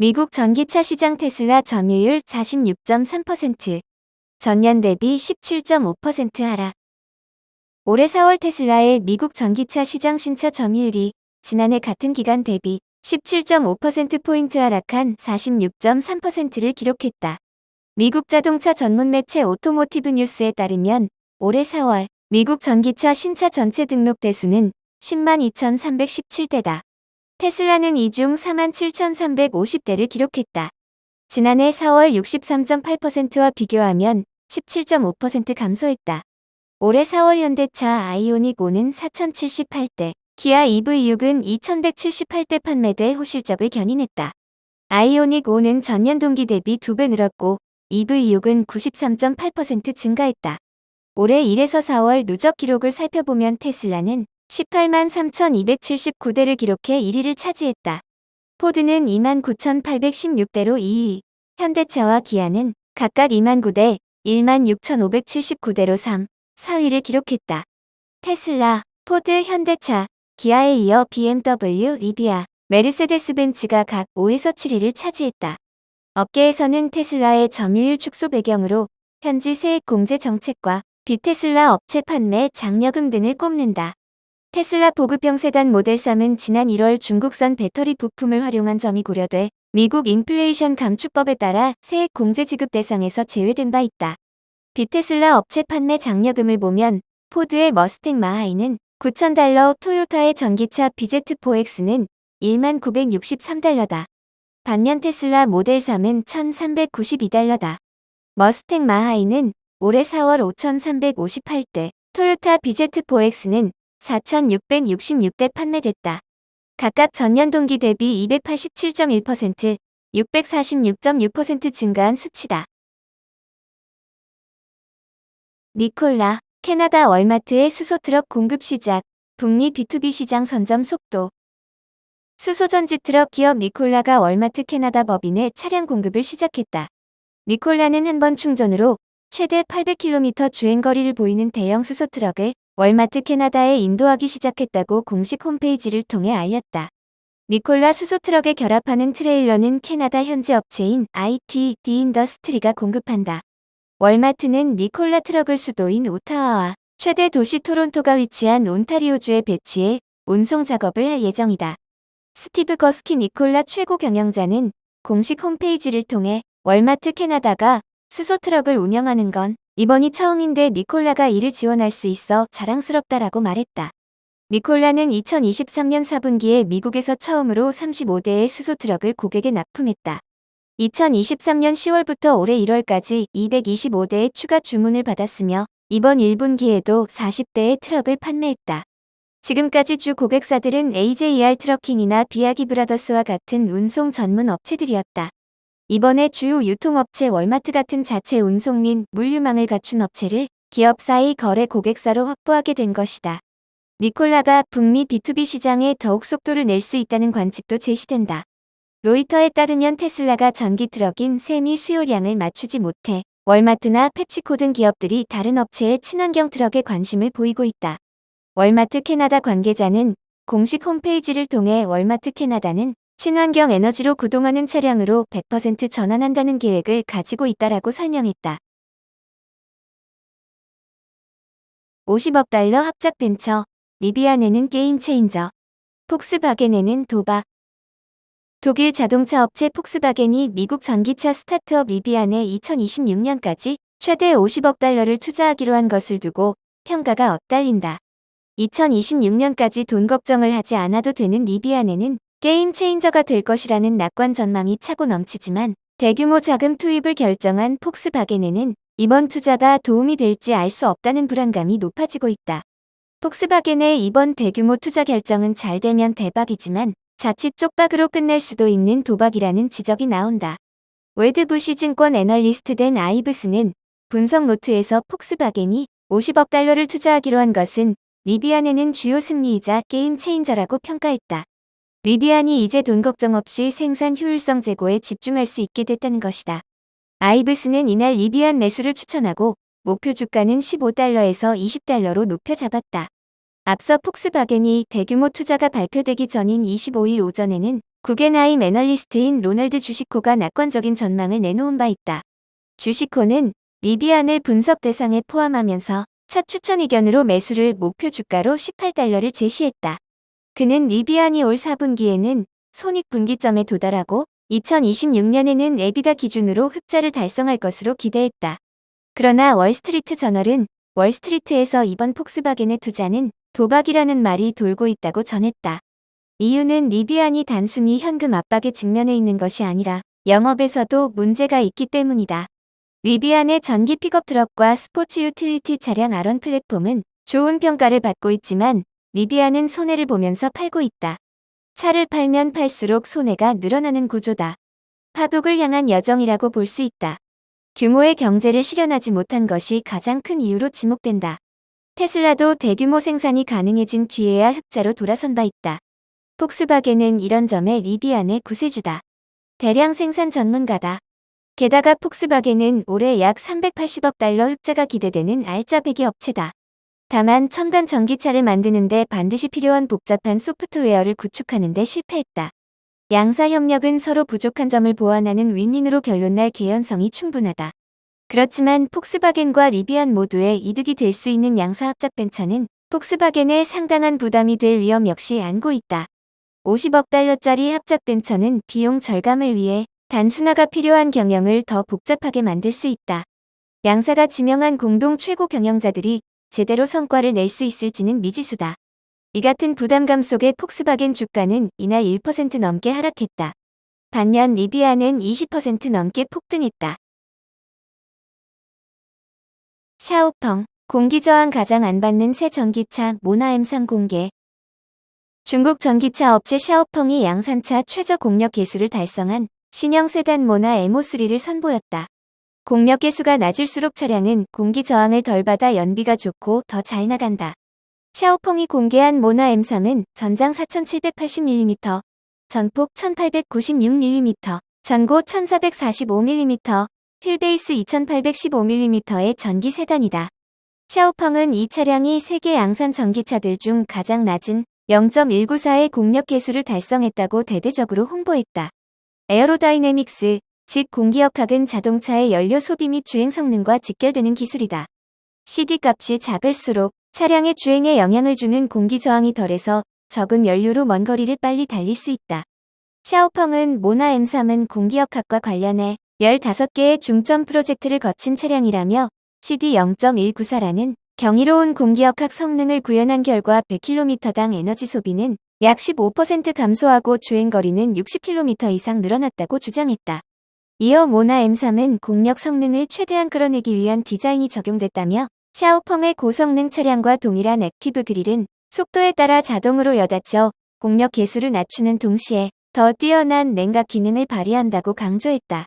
미국 전기차 시장 테슬라 점유율 46.3%, 전년 대비 17.5% 하락. 올해 4월 테슬라의 미국 전기차 시장 신차 점유율이 지난해 같은 기간 대비 17.5%포인트 하락한 46.3%를 기록했다. 미국 자동차 전문 매체 오토모티브 뉴스에 따르면 올해 4월 미국 전기차 신차 전체 등록 대수는 10만 2,317대다. 테슬라는 이 중 47,350대를 기록했다. 지난해 4월 63.8%와 비교하면 17.5% 감소했다. 올해 4월 현대차 아이오닉 5는 4,078대, 기아 EV6은 2,178대 판매돼 호실적을 견인했다. 아이오닉 5는 전년 동기 대비 2배 늘었고 EV6은 93.8% 증가했다. 올해 1에서 4월 누적 기록을 살펴보면 테슬라는 18만 3,279대를 기록해 1위를 차지했다. 포드는 2만 9,816대로 2위, 현대차와 기아는 각각 2만 9대, 1만 6,579대로 3, 4위를 기록했다. 테슬라, 포드, 현대차, 기아에 이어 BMW, 리비아, 메르세데스벤츠가 각 5에서 7위를 차지했다. 업계에서는 테슬라의 점유율 축소 배경으로 현지 세액 공제 정책과 비테슬라 업체 판매 장려금 등을 꼽는다. 테슬라 보급형 세단 모델 3은 지난 1월 중국산 배터리 부품을 활용한 점이 고려돼 미국 인플레이션 감축법에 따라 세액 공제 지급 대상에서 제외된 바 있다. 비테슬라 업체 판매 장려금을 보면 포드의 머스탱 마하이는 $9,000, 토요타의 전기차 BZ4X는 1만 963달러다. 반면 테슬라 모델 3은 $1,392달러다. 머스탱 마하이는 올해 4월 5,358대, 토요타 BZ4X는 4,666대 판매됐다. 각각 전년 동기 대비 287.1%, 646.6% 증가한 수치다. 니콜라, 캐나다 월마트의 수소트럭 공급 시작, 북미 B2B 시장 선점 속도. 수소전지 트럭 기업 니콜라가 월마트 캐나다 법인에 차량 공급을 시작했다. 니콜라는 한 번 충전으로 최대 800km 주행거리를 보이는 대형 수소트럭을 월마트 캐나다에 인도하기 시작했다고 공식 홈페이지를 통해 알렸다. 니콜라 수소트럭에 결합하는 트레일러는 캐나다 현지 업체인 IT, 디인더스트리가 공급한다. 월마트는 니콜라 트럭을 수도인 오타와와 최대 도시 토론토가 위치한 온타리오주에 배치해 운송 작업을 할 예정이다. 스티브 거스키 니콜라 최고 경영자는 공식 홈페이지를 통해 월마트 캐나다가 수소트럭을 운영하는 건 이번이 처음인데 니콜라가 이를 지원할 수 있어 자랑스럽다라고 말했다. 니콜라는 2023년 4분기에 미국에서 처음으로 35대의 수소트럭을 고객에 납품했다. 2023년 10월부터 올해 1월까지 225대의 추가 주문을 받았으며 이번 1분기에도 40대의 트럭을 판매했다. 지금까지 주 고객사들은 AJR 트러킹이나 비아기 브라더스와 같은 운송 전문 업체들이었다. 이번에 주요 유통업체 월마트 같은 자체 운송 및 물류망을 갖춘 업체를 기업 사이 거래 고객사로 확보하게 된 것이다. 니콜라가 북미 B2B 시장에 더욱 속도를 낼 수 있다는 관측도 제시된다. 로이터에 따르면 테슬라가 전기 트럭인 세미 수요량을 맞추지 못해 월마트나 펩시코 등 기업들이 다른 업체의 친환경 트럭에 관심을 보이고 있다. 월마트 캐나다 관계자는 공식 홈페이지를 통해 월마트 캐나다는 친환경 에너지로 구동하는 차량으로 100% 전환한다는 계획을 가지고 있다라고 설명했다. 50억 달러 합작 벤처, 리비아 내는 게임 체인저, 폭스바겐에는 도박. 독일 자동차 업체 폭스바겐이 미국 전기차 스타트업 리비안에 2026년까지 최대 50억 달러를 투자하기로 한 것을 두고 평가가 엇갈린다. 2026년까지 돈 걱정을 하지 않아도 되는 리비안에는 게임 체인저가 될 것이라는 낙관 전망이 차고 넘치지만 대규모 자금 투입을 결정한 폭스바겐에는 이번 투자가 도움이 될지 알 수 없다는 불안감이 높아지고 있다. 폭스바겐의 이번 대규모 투자 결정은 잘 되면 대박이지만 자칫 쪽박으로 끝날 수도 있는 도박이라는 지적이 나온다. 웨드부시 증권 애널리스트 댄 아이브스는 분석 노트에서 폭스바겐이 50억 달러를 투자하기로 한 것은 리비안에는 주요 승리이자 게임 체인저라고 평가했다. 리비안이 이제 돈 걱정 없이 생산 효율성 제고에 집중할 수 있게 됐다는 것이다. 아이브스는 이날 리비안 매수를 추천하고 목표 주가는 15달러에서 20달러로 높여 잡았다. 앞서 폭스바겐이 대규모 투자가 발표되기 전인 25일 오전에는 구겐하임 애널리스트인 로널드 주시코가 낙관적인 전망을 내놓은 바 있다. 주시코는 리비안을 분석 대상에 포함하면서 첫 추천 의견으로 매수를 목표 주가로 $18를 제시했다. 그는 리비안이 올 4분기에는 손익분기점에 도달하고 2026년에는 에비다 기준으로 흑자를 달성할 것으로 기대했다. 그러나 월스트리트 저널은 월스트리트에서 이번 폭스바겐의 투자는 도박이라는 말이 돌고 있다고 전했다. 이유는 리비안이 단순히 현금 압박에 직면해 있는 것이 아니라 영업에서도 문제가 있기 때문이다. 리비안의 전기 픽업 트럭과 스포츠 유틸리티 차량 아런 플랫폼은 좋은 평가를 받고 있지만 리비안은 손해를 보면서 팔고 있다. 차를 팔면 팔수록 손해가 늘어나는 구조다. 파독을 향한 여정이라고 볼 수 있다. 규모의 경제를 실현하지 못한 것이 가장 큰 이유로 지목된다. 테슬라도 대규모 생산이 가능해진 뒤에야 흑자로 돌아선 바 있다. 폭스바겐은 이런 점에 리비안의 구세주다. 대량 생산 전문가다. 게다가 폭스바겐은 올해 약 $380억 흑자가 기대되는 알짜배기 업체다. 다만 첨단 전기차를 만드는데 반드시 필요한 복잡한 소프트웨어를 구축하는 데 실패했다. 양사 협력은 서로 부족한 점을 보완하는 윈윈으로 결론날 개연성이 충분하다. 그렇지만 폭스바겐과 리비안 모두의 이득이 될 수 있는 양사 합작 벤처는 폭스바겐에 상당한 부담이 될 위험 역시 안고 있다. $50억 합작 벤처는 비용 절감을 위해 단순화가 필요한 경영을 더 복잡하게 만들 수 있다. 양사가 지명한 공동 최고 경영자들이 제대로 성과를 낼 수 있을지는 미지수다. 이 같은 부담감 속에 폭스바겐 주가는 이날 1% 넘게 하락했다. 반면 리비안은 20% 넘게 폭등했다. 샤오펑, 공기저항 가장 안 받는 새 전기차 모나 M3 공개. 중국 전기차 업체 샤오펑이 양산차 최저 공력 계수를 달성한 신형 세단 모나 M3를 선보였다. 공력 계수가 낮을수록 차량은 공기 저항을 덜 받아 연비가 좋고 더 잘 나간다. 샤오펑이 공개한 모나 M3은 전장 4780mm, 전폭 1896mm, 전고 1445mm, 휠베이스 2815mm의 전기 세단이다. 샤오펑은 이 차량이 세계 양산 전기차들 중 가장 낮은 0.194의 공력 계수를 달성했다고 대대적으로 홍보했다. 에어로다이내믹스, 즉 공기역학은 자동차의 연료 소비 및 주행 성능과 직결되는 기술이다. CD 값이 작을수록 차량의 주행에 영향을 주는 공기 저항이 덜해서 적은 연료로 먼 거리를 빨리 달릴 수 있다. 샤오펑은 모나 M3은 공기역학과 관련해 15개의 중점 프로젝트를 거친 차량이라며 CD 0.194라는 경이로운 공기역학 성능을 구현한 결과 100km당 에너지 소비는 약 15% 감소하고 주행거리는 60km 이상 늘어났다고 주장했다. 이어 모나 M3은 공력 성능을 최대한 끌어내기 위한 디자인이 적용됐다며 샤오펑의 고성능 차량과 동일한 액티브 그릴은 속도에 따라 자동으로 여닫혀 공력 계수를 낮추는 동시에 더 뛰어난 냉각 기능을 발휘한다고 강조했다.